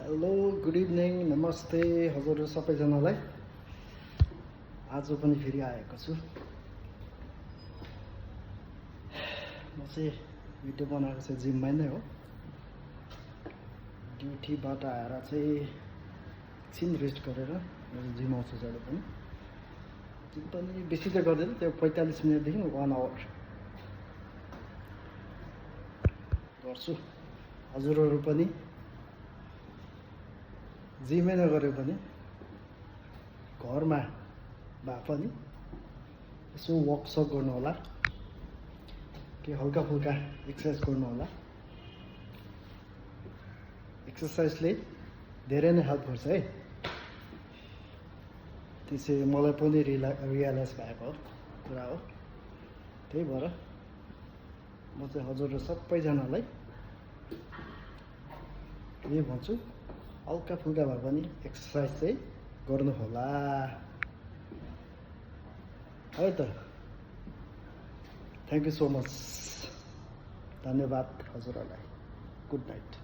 Hello good evening नमस्ते हजुर सबैजनालाई। आज पनि फेरि आएको छु। म चाहिँ भिडियो बनाएको चाहिँ जिममा नै हो। ड्युटीबाट आएर चाहिँ एकछिन रेस्ट गरेर जिम आउँछु जहिले पनि। जिम पनि बेसी चाहिँ गर्दैन, त्यो 45 मिनटदेखि 1 आवर गर्छु। हजुरहरू पनि जिमै नगरे पनि घरमा भए पनि यसो वकसक गर्नु होला, के हल्का फुल्का एक्सर्साइज गर्नु होला। एक्सर्साइजले धेरै नै हेल्प गर्छ है। त्यसै मलाई पनि रियलाइज भएको कुरा हो। त्यही भएर म चाहिँ हजुर सबैजनालाई यही भन्छु, हल्का फुल्का भए पनि एक्सर्साइज चाहिँ गर्नु होला है त। थ्याङ्क यू सो मच, धन्यवाद हजुरहरूलाई। Good night.